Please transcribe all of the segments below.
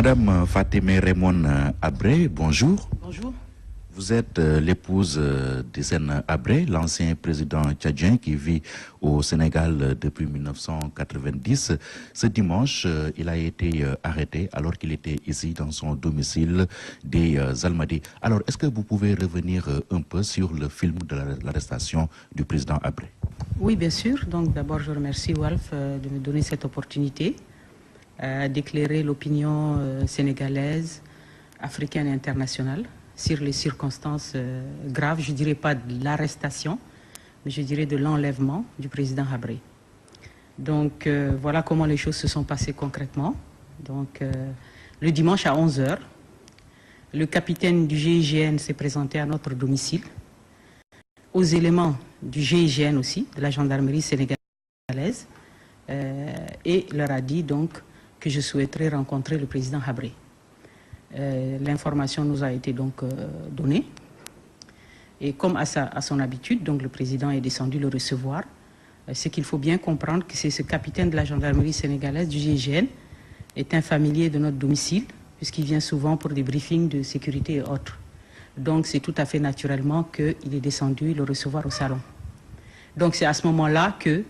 Madame Fatemeh Raymond Habré, bonjour. Bonjour. Vous êtes l'épouse d'Hissène Habré, l'ancien président tchadien qui vit au Sénégal depuis 1990. Ce dimanche, il a été arrêté alors qu'il était ici dans son domicile des Almadies. Alors, est-ce que vous pouvez revenir un peu sur le film de l'arrestation du président Habré? Oui, bien sûr. Donc, d'abord, je remercie Walf de me donner cette opportunité d'éclairer l'opinion sénégalaise, africaine et internationale sur les circonstances graves, je ne dirais pas de l'arrestation, mais je dirais de l'enlèvement du président Habré. Donc voilà comment les choses se sont passées concrètement. Donc le dimanche à 11 h, le capitaine du GIGN s'est présenté à notre domicile, aux éléments du GIGN aussi, de la gendarmerie sénégalaise, et leur a dit donc que je souhaiterais rencontrer le président Habré. L'information nous a été donc donnée et comme à son habitude, donc le président est descendu le recevoir. Ce qu'il faut bien comprendre que c'est ce capitaine de la gendarmerie sénégalaise du GIGN est un familier de notre domicile puisqu'il vient souvent pour des briefings de sécurité et autres. Donc c'est tout à fait naturellement qu'il est descendu le recevoir au salon. Donc c'est à ce moment-là que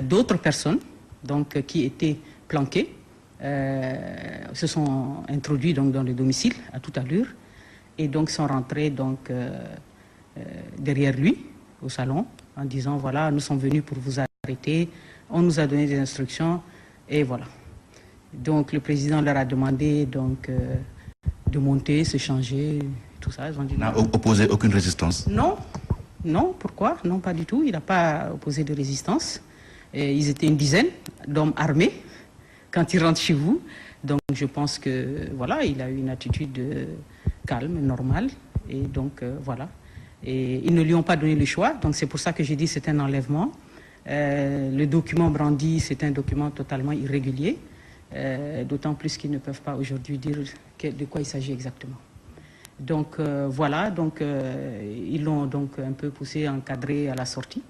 d'autres personnes donc, qui étaient planquées se sont introduits donc, dans le domicile à toute allure et donc sont rentrés donc, derrière lui au salon en disant voilà, nous sommes venus pour vous arrêter, on nous a donné des instructions et voilà. Donc le président leur a demandé donc, de monter, se changer, tout ça. Ils ont dit, il n'a opposé aucune résistance? Non, non, pourquoi? Non, pas du tout, il n'a pas opposé de résistance. Et ils étaient une dizaine d'hommes armés quand il rentre chez vous. Donc je pense que voilà, il a eu une attitude calme, normale. Et donc voilà. Et ils ne lui ont pas donné le choix. Donc c'est pour ça que j'ai dit que c'est un enlèvement. Le document brandi, c'est un document totalement irrégulier. D'autant plus qu'ils ne peuvent pas aujourd'hui dire de quoi il s'agit exactement. Donc voilà, donc, ils l'ont donc un peu poussé, encadré à la sortie.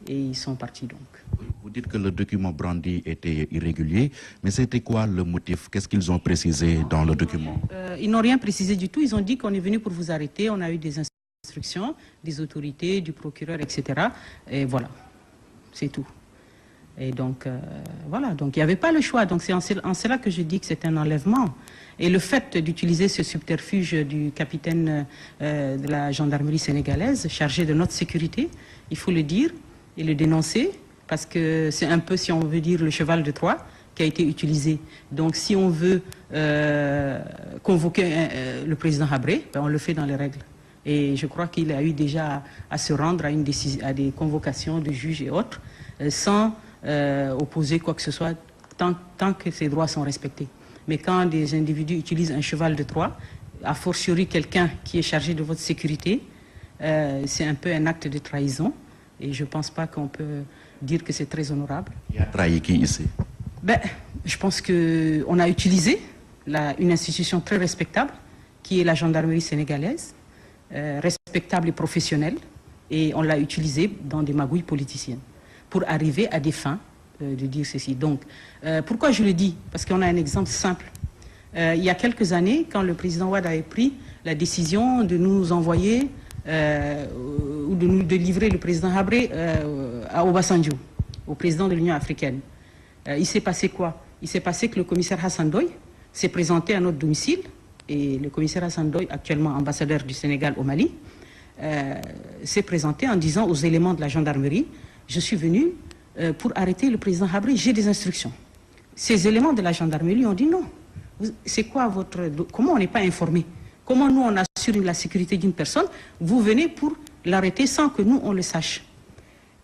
Et ils sont partis donc. Vous dites que le document brandi était irrégulier, mais c'était quoi le motif? Qu'est-ce qu'ils ont précisé dans le document? Ils n'ont rien précisé du tout. Ils ont dit qu'on est venu pour vous arrêter. On a eu des instructions des autorités, du procureur, etc. Et voilà, c'est tout. Et donc, voilà, donc il n'y avait pas le choix. Donc c'est en cela que je dis que c'est un enlèvement. Et le fait d'utiliser ce subterfuge du capitaine de la gendarmerie sénégalaise, chargé de notre sécurité, il faut le dire et le dénoncer, parce que c'est un peu, si on veut dire, le cheval de Troie qui a été utilisé. Donc si on veut convoquer le président Habré, ben, on le fait dans les règles. Et je crois qu'il a eu déjà à se rendre à des convocations de juges et autres, sans opposer quoi que ce soit, tant que ses droits sont respectés. Mais quand des individus utilisent un cheval de Troie, a fortiori quelqu'un qui est chargé de votre sécurité, c'est un peu un acte de trahison. Et je ne pense pas qu'on peut dire que c'est très honorable. Il a trahi qui ici? Ben, je pense qu'on a utilisé une institution très respectable, qui est la gendarmerie sénégalaise, respectable et professionnelle, et on l'a utilisée dans des magouilles politiciennes, pour arriver à des fins de dire ceci. Donc, pourquoi je le dis? Parce qu'on a un exemple simple. Il y a quelques années, quand le président Wade avait pris la décision de nous envoyer ou de livrer le président Habré à Obasanjo, au président de l'Union africaine. Il s'est passé quoi? Il s'est passé que le commissaire Hassan Doye s'est présenté à notre domicile, et le commissaire Hassan Doye, actuellement ambassadeur du Sénégal au Mali, s'est présenté en disant aux éléments de la gendarmerie, je suis venu pour arrêter le président Habré, j'ai des instructions. Ces éléments de la gendarmerie ont dit non. C'est quoi votre... Comment on n'est pas informé? Comment nous, on assure la sécurité d'une personne? Vous venez pour l'arrêter sans que nous, on le sache.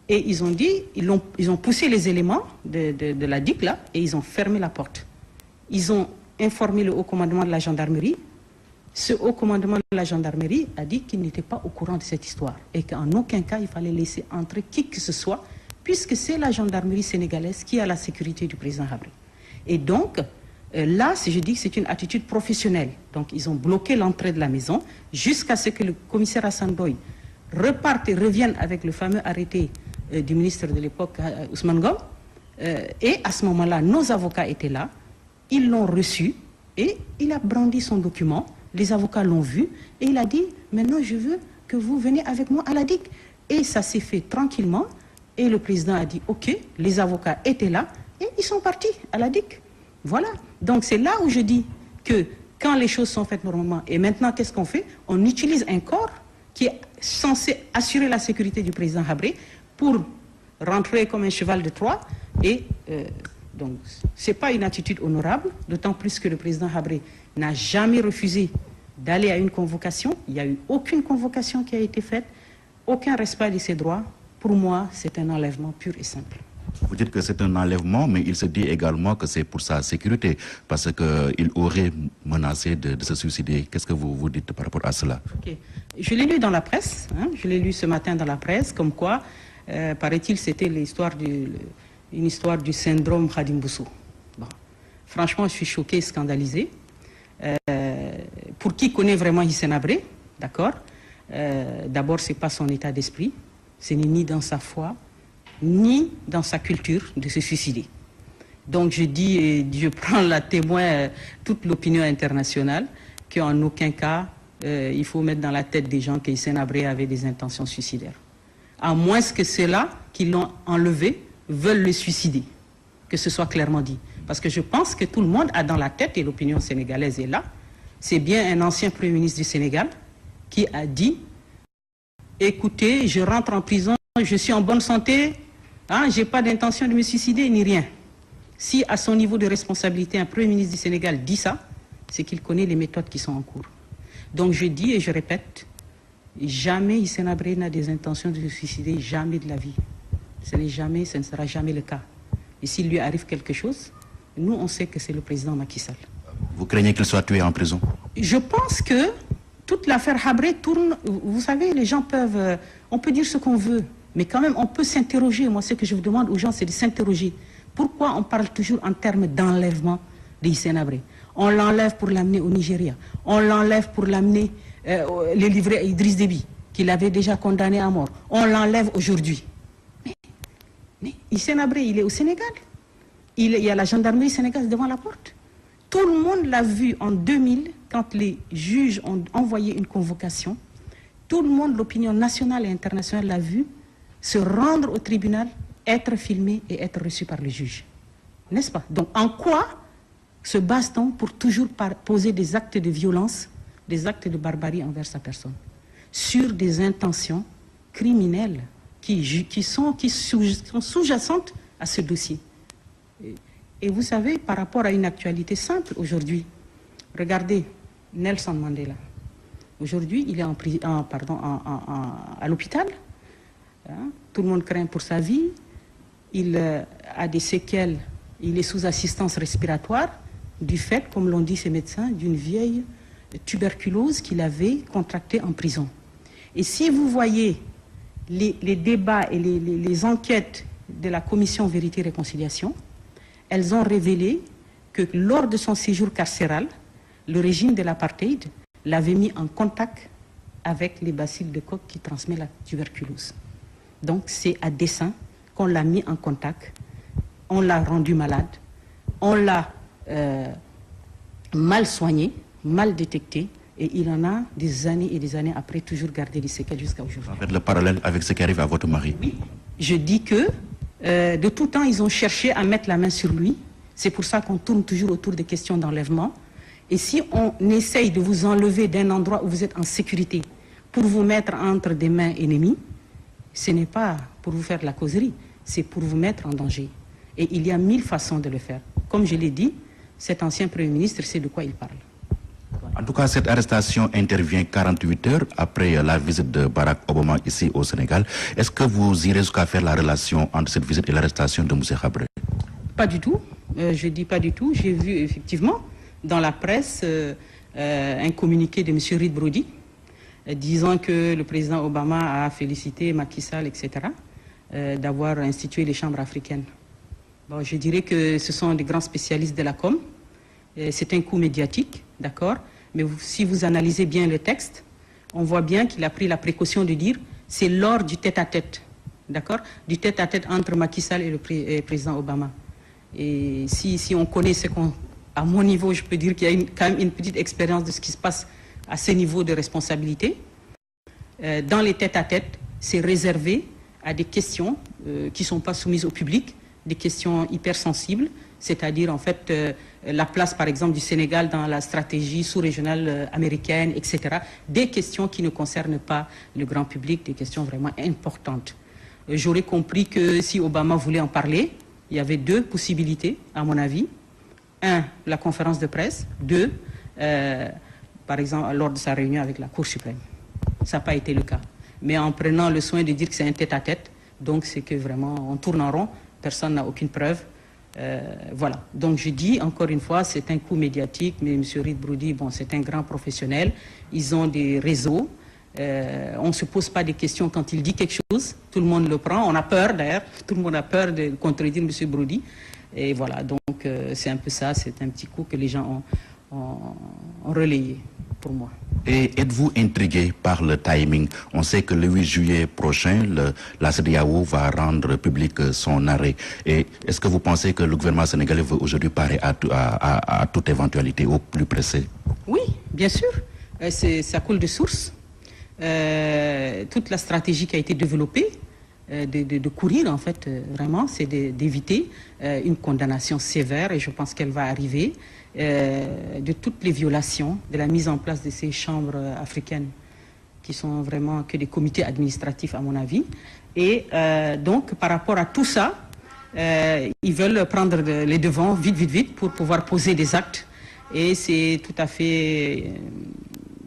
Et ils ont dit, ils ont poussé les éléments de la DIC, là, et ils ont fermé la porte. Ils ont informé le haut commandement de la gendarmerie. Ce haut commandement de la gendarmerie a dit qu'il n'était pas au courant de cette histoire et qu'en aucun cas, il fallait laisser entrer qui que ce soit, puisque c'est la gendarmerie sénégalaise qui a la sécurité du président Habré. Et donc... là, je dis que c'est une attitude professionnelle. Donc, ils ont bloqué l'entrée de la maison jusqu'à ce que le commissaire Hassan Doye reparte et revienne avec le fameux arrêté du ministre de l'époque, Ousmane Ngom. Et à ce moment-là, nos avocats étaient là. Ils l'ont reçu. Et il a brandi son document, les avocats l'ont vu, et il a dit, maintenant je veux que vous venez avec moi à la DIC. Et ça s'est fait tranquillement, et le président a dit, ok, les avocats étaient là, et ils sont partis à la DIC. Voilà. Donc c'est là où je dis que quand les choses sont faites normalement, et maintenant qu'est-ce qu'on fait? On utilise un corps qui est censé assurer la sécurité du président Habré pour rentrer comme un cheval de Troie. Et donc, ce n'est pas une attitude honorable, d'autant plus que le président Habré n'a jamais refusé d'aller à une convocation. Il n'y a eu aucune convocation qui a été faite, aucun respect de ses droits. Pour moi, c'est un enlèvement pur et simple. Vous dites que c'est un enlèvement, mais il se dit également que c'est pour sa sécurité, parce qu'il aurait menacé de se suicider. Qu'est-ce que vous dites par rapport à cela? Okay. Je l'ai lu dans la presse, je l'ai lu ce matin dans la presse, comme quoi, paraît-il, c'était une histoire du syndrome Khadim Bousso. Bon. Franchement, je suis choquée et scandalisée. Pour qui connaît vraiment Hissène Habré, d'accord, d'abord, ce n'est pas son état d'esprit, ce n'est ni dans sa foi, ni dans sa culture de se suicider. Donc je dis, et je prends la témoin toute l'opinion internationale, qu'en aucun cas, il faut mettre dans la tête des gens qu'Hissène Habré avait des intentions suicidaires. À moins que ceux-là qui l'ont enlevé veulent le suicider, que ce soit clairement dit. Parce que je pense que tout le monde a dans la tête, et l'opinion sénégalaise est là, c'est bien un ancien Premier ministre du Sénégal qui a dit, écoutez, je rentre en prison, je suis en bonne santé, je n'ai pas d'intention de me suicider ni rien. Si à son niveau de responsabilité, un Premier ministre du Sénégal dit ça, c'est qu'il connaît les méthodes qui sont en cours. Donc je dis et je répète, jamais Hissène Habré n'a des intentions de se suicider, jamais de la vie. Ce ne sera jamais le cas. Et s'il lui arrive quelque chose, nous on sait que c'est le président Macky Sall. Vous craignez qu'il soit tué en prison? Je pense que toute l'affaire Habré tourne, vous savez, les gens peuvent, on peut dire ce qu'on veut, mais quand même on peut s'interroger. Moi, ce que je vous demande aux gens, c'est de s'interroger. Pourquoi on parle toujours en termes d'enlèvement d'Hissène Habré? On l'enlève pour l'amener au Nigeria, on l'enlève pour l'amener, les livrer à Idriss Déby, qu'il avait déjà condamné à mort. On l'enlève aujourd'hui. Mais Hissène Habré, il est au Sénégal. Il y a la gendarmerie sénégalaise devant la porte. Tout le monde l'a vu en 2000, quand les juges ont envoyé une convocation. Tout le monde, l'opinion nationale et internationale l'a vu se rendre au tribunal, être filmé et être reçu par le juge. N'est-ce pas? Donc en quoi se base-t-on pour toujours poser des actes de violence, des actes de barbarie envers sa personne, sur des intentions criminelles qui sont sous-jacentes à ce dossier? Et vous savez, par rapport à une actualité simple aujourd'hui, regardez Nelson Mandela. Aujourd'hui, il est à l'hôpital. Tout le monde craint pour sa vie. Il a des séquelles. Il est sous assistance respiratoire du fait, comme l'ont dit ses médecins, d'une vieille tuberculose qu'il avait contractée en prison. Et si vous voyez les débats et les enquêtes de la commission Vérité et Réconciliation, elles ont révélé que lors de son séjour carcéral, le régime de l'apartheid l'avait mis en contact avec les bacilles de Koch qui transmettent la tuberculose. Donc c'est à dessein qu'on l'a mis en contact, on l'a rendu malade, on l'a mal soigné, mal détecté, et il en a des années et des années après toujours gardé les séquelles jusqu'à aujourd'hui. En fait, le parallèle avec ce qui arrive à votre mari. Oui, je dis que de tout temps, ils ont cherché à mettre la main sur lui. C'est pour ça qu'on tourne toujours autour des questions d'enlèvement. Et si on essaye de vous enlever d'un endroit où vous êtes en sécurité pour vous mettre entre des mains ennemies, ce n'est pas pour vous faire de la causerie, c'est pour vous mettre en danger. Et il y a 1000 façons de le faire. Comme je l'ai dit, cet ancien Premier ministre sait de quoi il parle. En tout cas, cette arrestation intervient 48 heures après la visite de Barack Obama ici au Sénégal. Est-ce que vous irez jusqu'à faire la relation entre cette visite et l'arrestation de M. Habré? Pas du tout. Je dis pas du tout. J'ai vu effectivement dans la presse un communiqué de M. Reed Brody disant que le président Obama a félicité Macky Sall, etc., d'avoir institué les chambres africaines. Bon, je dirais que ce sont des grands spécialistes de la com. C'est un coup médiatique, d'accord? Mais si vous analysez bien le texte, on voit bien qu'il a pris la précaution de dire c'est lors du tête-à-tête, d'accord? Du tête-à-tête entre Macky Sall et le président Obama. Et si on connaît ce qu'on à mon niveau, je peux dire qu'il y a quand même une petite expérience de ce qui se passe à ce niveau de responsabilité. Dans les tête-à-tête, c'est réservé à des questions qui ne sont pas soumises au public, des questions hypersensibles, c'est-à-dire en fait la place par exemple du Sénégal dans la stratégie sous-régionale américaine, etc. Des questions qui ne concernent pas le grand public, des questions vraiment importantes. J'aurais compris que si Obama voulait en parler, il y avait deux possibilités, à mon avis. Un, la conférence de presse. Deux, par exemple, lors de sa réunion avec la Cour suprême. Ça n'a pas été le cas. Mais en prenant le soin de dire que c'est un tête-à-tête, donc c'est que vraiment on tourne en rond, personne n'a aucune preuve. Voilà. Donc je dis encore une fois, c'est un coup médiatique, mais M. Reed Brody, bon, c'est un grand professionnel. Ils ont des réseaux. On ne se pose pas des questions quand il dit quelque chose. Tout le monde le prend. On a peur d'ailleurs. Tout le monde a peur de contredire M. Brody. Et voilà. Donc c'est un peu ça. C'est un petit coup que les gens ont relayé pour moi. Et êtes-vous intrigué par le timing? On sait que le 8 juillet prochain, la CEDEAO va rendre public son arrêt. Et est-ce que vous pensez que le gouvernement sénégalais veut aujourd'hui parer à toute éventualité au plus pressé? Oui, bien sûr. Ça coule de source. Toute la stratégie qui a été développée, de courir en fait, vraiment, c'est d'éviter une condamnation sévère, et je pense qu'elle va arriver, de toutes les violations, de la mise en place de ces chambres africaines qui sont vraiment que des comités administratifs à mon avis. Et donc par rapport à tout ça, ils veulent prendre les devants vite pour pouvoir poser des actes, et c'est tout à fait,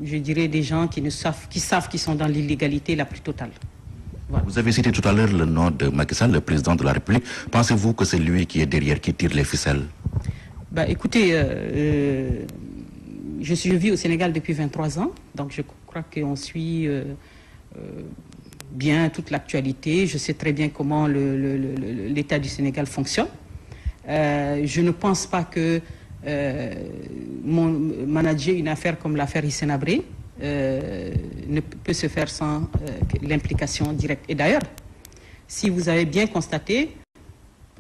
je dirais, des gens qui savent qu'ils sont dans l'illégalité la plus totale. Voilà. Vous avez cité tout à l'heure le nom de Macky Sall, le président de la République. Pensez-vous que c'est lui qui est derrière, qui tire les ficelles? Bah, écoutez, je vis au Sénégal depuis 23 ans, donc je crois qu'on suit bien toute l'actualité. Je sais très bien comment l'État du Sénégal fonctionne. Je ne pense pas que manager une affaire comme l'affaire Hissène Habré ne peut se faire sans l'implication directe. Et d'ailleurs, si vous avez bien constaté,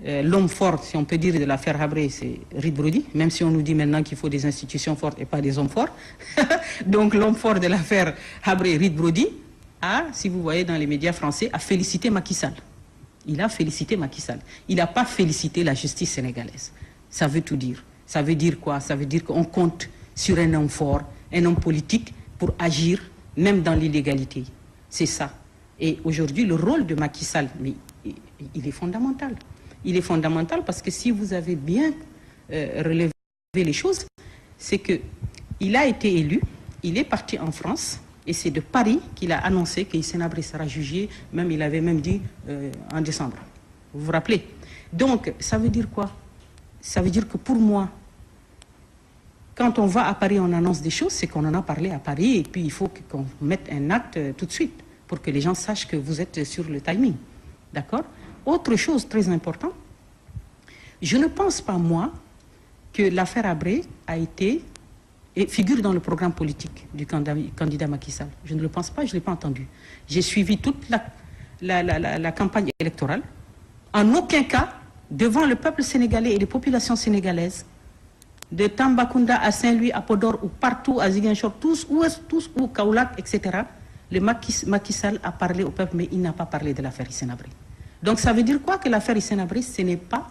l'homme fort, si on peut dire, de l'affaire Habré, c'est Reed Brody, même si on nous dit maintenant qu'il faut des institutions fortes et pas des hommes forts. Donc l'homme fort de l'affaire Habré, Reed Brody, si vous voyez dans les médias français, a félicité Macky Sall. Il a félicité Macky Sall. Il n'a pas félicité la justice sénégalaise. Ça veut tout dire. Ça veut dire quoi? Ça veut dire qu'on compte sur un homme fort, un homme politique, pour agir même dans l'illégalité. C'est ça. Et aujourd'hui, le rôle de Macky Sall, mais il est fondamental. Il est fondamental parce que si vous avez bien relevé les choses, c'est qu'il a été élu, il est parti en France, et c'est de Paris qu'il a annoncé que Hissène Habré sera jugé, même il avait même dit en décembre. Vous vous rappelez? Donc, ça veut dire quoi? Ça veut dire que pour moi, quand on va à Paris, on annonce des choses, c'est qu'on en a parlé à Paris, et puis il faut qu'on mette un acte tout de suite, pour que les gens sachent que vous êtes sur le timing. D'accord? Autre chose très importante, je ne pense pas, moi, que l'affaire Habré a été et figure dans le programme politique du candidat Macky Sall. Je ne le pense pas, je ne l'ai pas entendu. J'ai suivi toute la campagne électorale. En aucun cas, devant le peuple sénégalais et les populations sénégalaises, de Tambacounda à Saint-Louis, à Podor, ou partout, à Ziguinchor, tous, ou Kaolack, etc., le Macky Sall a parlé au peuple, mais il n'a pas parlé de l'affaire Hissène Habré. Donc ça veut dire quoi? Que l'affaire Hissène Habré, ce n'est pas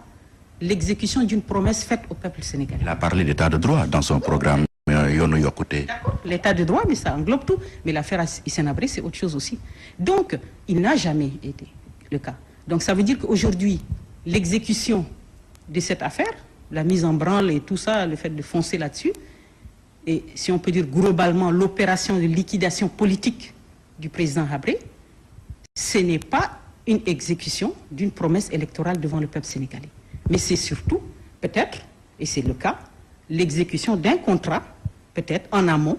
l'exécution d'une promesse faite au peuple sénégalais. Il a parlé d'état de droit dans son programme. D'accord, l'état de droit, mais ça englobe tout. Mais l'affaire Hissène Habré, c'est autre chose aussi. Donc, il n'a jamais été le cas. Donc ça veut dire qu'aujourd'hui, l'exécution de cette affaire, la mise en branle et tout ça, le fait de foncer là-dessus, et si on peut dire globalement l'opération de liquidation politique du président Habré, ce n'est pas une exécution d'une promesse électorale devant le peuple sénégalais. Mais c'est surtout, peut-être, et c'est le cas, l'exécution d'un contrat, peut-être en amont,